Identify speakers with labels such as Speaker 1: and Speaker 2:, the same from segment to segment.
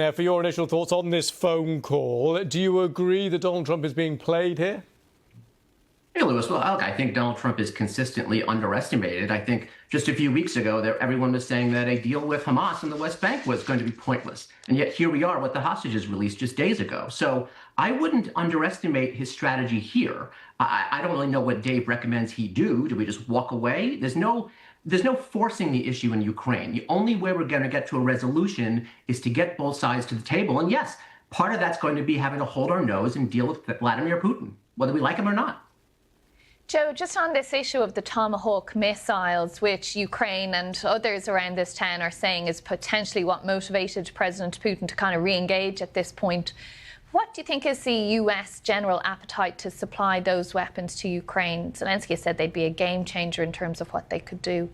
Speaker 1: Now, for your initial thoughts on this phone call, do you agree that Donald Trump is being played here?
Speaker 2: Hey, Lewis. Well, look, I think Donald Trump is consistently underestimated. I think just a few weeks ago, everyone was saying that a deal with Hamas in the West Bank was going to be pointless. And yet here we are with the hostages released just days ago. So I wouldn't underestimate his strategy here. I don't really know what Dave recommends he do. Do we just walk away? There's no forcing the issue in Ukraine. The only way we're going to get to a resolution is to get both sides to the table. And yes, part of that's going to be having to hold our nose and deal with Vladimir Putin, whether we like him or not.
Speaker 3: Joe, just on this issue of the Tomahawk missiles, which Ukraine and others around this town are saying is potentially what motivated President Putin to kind of re-engage at this point. What do you think is the US general appetite to supply those weapons to Ukraine? Zelensky said they'd be a game changer in terms of what they could do.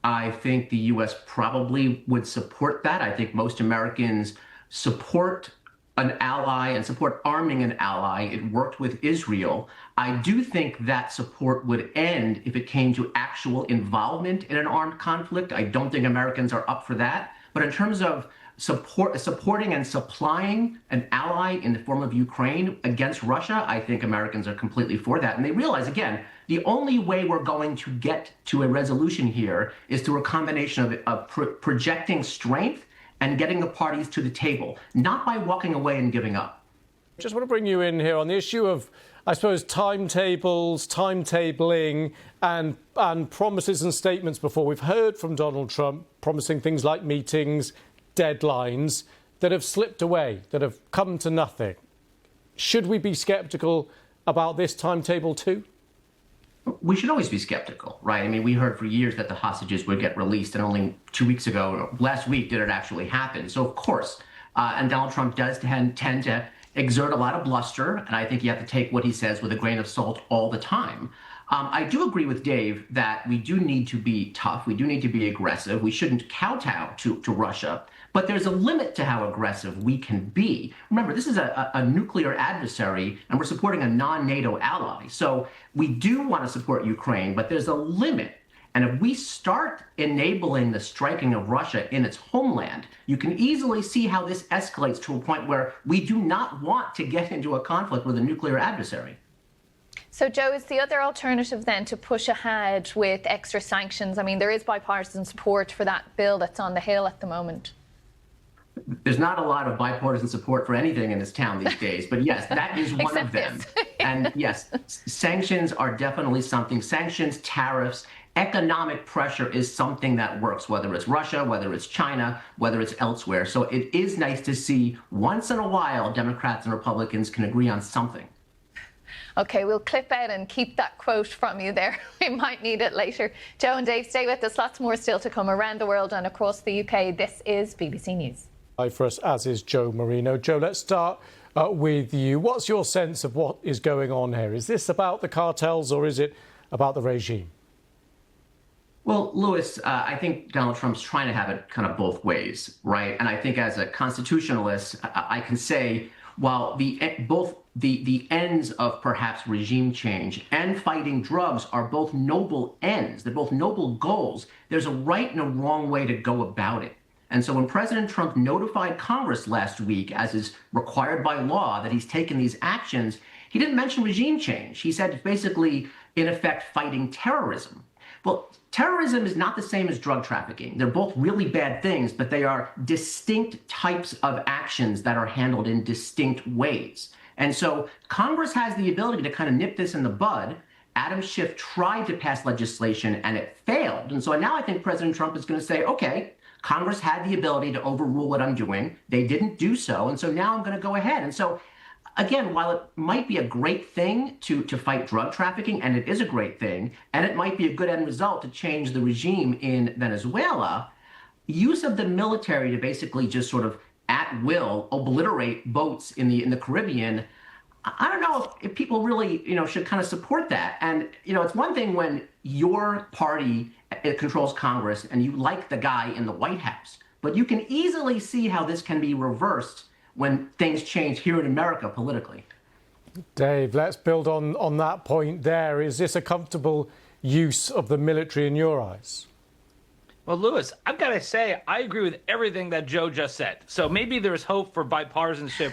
Speaker 2: I think the US probably would support that. I think most Americans support an ally and support arming an ally. It worked with Israel. I do think that support would end if it came to actual involvement in an armed conflict. I don't think Americans are up for that. But in terms of supporting and supplying an ally in the form of Ukraine against Russia, I think Americans are completely for that. And they realize, again, the only way we're going to get to a resolution here is through a combination of projecting strength and getting the parties to the table, not by walking away and giving up.
Speaker 1: Just want to bring you in here on the issue of, I suppose, timetables, timetabling and promises and statements before. We've heard from Donald Trump promising things like meetings, deadlines that have slipped away, that have come to nothing. Should we be sceptical about this timetable too?
Speaker 2: We should always be skeptical, right? I mean, we heard for years that the hostages would get released, and only 2 weeks ago, last week, did it actually happen. So, of course, and Donald Trump does tend to exert a lot of bluster, and I think you have to take what he says with a grain of salt all the time. I do agree with Dave that we do need to be tough. We do need to be aggressive. We shouldn't kowtow to Russia. But there's a limit to how aggressive we can be. Remember, this is a nuclear adversary, and we're supporting a non-NATO ally. So we do want to support Ukraine, but there's a limit. And if we start enabling the striking of Russia in its homeland, you can easily see how this escalates to a point where we do not want to get into a conflict with a nuclear adversary.
Speaker 3: So, Joe, is the other alternative then to push ahead with extra sanctions? I mean, there is bipartisan support for that bill that's on the Hill at the moment.
Speaker 2: There's not a lot of bipartisan support for anything in this town these days, but yes, that is one of them. And yes, sanctions are definitely something. Sanctions, tariffs, economic pressure is something that works, whether it's Russia, whether it's China, whether it's elsewhere. So it is nice to see once in a while Democrats and Republicans can agree on something.
Speaker 3: OK, we'll clip out and keep that quote from you there. We might need it later. Joe and Dave, stay with us. Lots more still to come around the world and across the UK. This is BBC News.
Speaker 1: For us, as is Joe Moreno. Joe, let's start with you. What's your sense of what is going on here? Is this about the cartels or is it about the regime?
Speaker 2: Well, Lewis, I think Donald Trump's trying to have it kind of both ways, right? And I think as a constitutionalist, I can say, while both the ends of perhaps regime change and fighting drugs are both noble ends, they're both noble goals, there's a right and a wrong way to go about it. And so when President Trump notified Congress last week, as is required by law, that he's taken these actions, he didn't mention regime change. He said basically, in effect, fighting terrorism. Well, terrorism is not the same as drug trafficking. They're both really bad things, but they are distinct types of actions that are handled in distinct ways. And so Congress has the ability to kind of nip this in the bud. Adam Schiff tried to pass legislation and it failed. And so now I think President Trump is going to say, OK, Congress had the ability to overrule what I'm doing. They didn't do so. And so now I'm going to go ahead. And so, again, while it might be a great thing to fight drug trafficking, and it is a great thing, and it might be a good end result to change the regime in Venezuela, use of the military to basically just sort of at will obliterate boats in the Caribbean, I don't know if people really, should kind of support that. And, it's one thing when your party controls Congress and you like the guy in the White House, but you can easily see how this can be reversed when things change here in America politically.
Speaker 1: Dave, let's build on that point there. Is this a comfortable use of the military in your eyes?
Speaker 4: Well, Lewis, I've got to say, I agree with everything that Joe just said. So maybe there's hope for bipartisanship,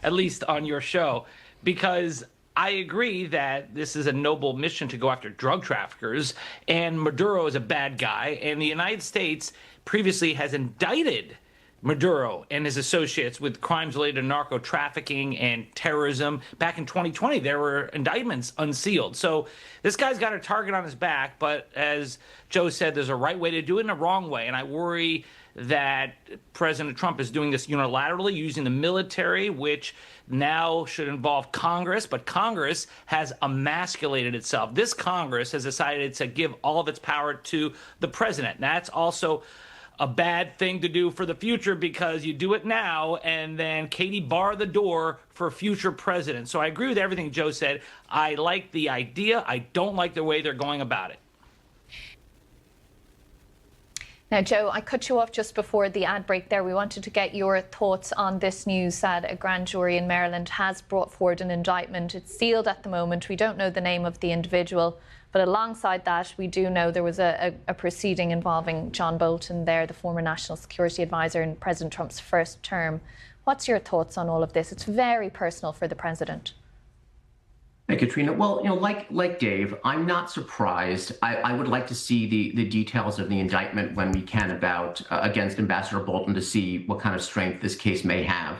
Speaker 4: at least on your show, because I agree that this is a noble mission to go after drug traffickers, and Maduro is a bad guy, and the United States previously has indicted Maduro and his associates with crimes related to narco trafficking and terrorism. Back in 2020, there were indictments unsealed. So this guy's got a target on his back, but as Joe said, there's a right way to do it and a wrong way. And I worry that President Trump is doing this unilaterally, using the military, which now should involve Congress, but Congress has emasculated itself. This Congress has decided to give all of its power to the president. And that's also a bad thing to do for the future, because you do it now and then Katie bar the door for future presidents. So I agree with everything Joe said. I like the idea. I don't like the way they're going about it.
Speaker 3: Now, Joe, I cut you off just before the ad break there. We wanted to get your thoughts on this news that a grand jury in Maryland has brought forward an indictment. It's sealed at the moment. We don't know the name of the individual. But alongside that, we do know there was a proceeding involving John Bolton there, the former national security advisor in President Trump's first term. What's your thoughts on all of this? It's very personal for the president.
Speaker 2: Hey, Katrina. Well, like Dave, I'm not surprised. I would like to see the details of the indictment when we can about against Ambassador Bolton to see what kind of strength this case may have.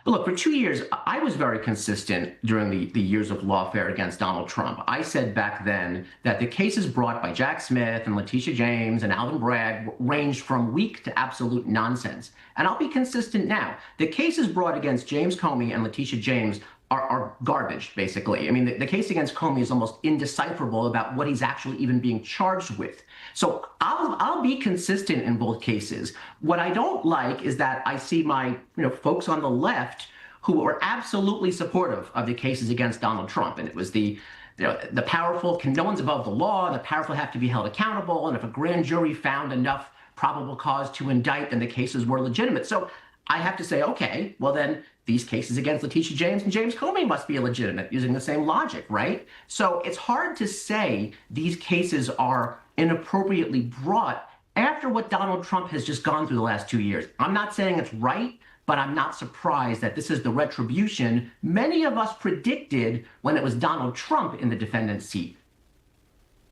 Speaker 2: But look, for 2 years, I was very consistent during the years of lawfare against Donald Trump. I said back then that the cases brought by Jack Smith and Letitia James and Alvin Bragg ranged from weak to absolute nonsense. And I'll be consistent now. The cases brought against James Comey and Letitia James are garbage, basically. I mean, the case against Comey is almost indecipherable about what he's actually even being charged with. So I'll be consistent in both cases. What I don't like is that I see my folks on the left who are absolutely supportive of the cases against Donald Trump, and it was the powerful no one's above the law, the powerful have to be held accountable, and if a grand jury found enough probable cause to indict, then the cases were legitimate. So I have to say, okay, well then these cases against Letitia James and James Comey must be illegitimate using the same logic, right? So it's hard to say these cases are inappropriately brought after what Donald Trump has just gone through the last 2 years. I'm not saying it's right, but I'm not surprised that this is the retribution many of us predicted when it was Donald Trump in the defendant's seat.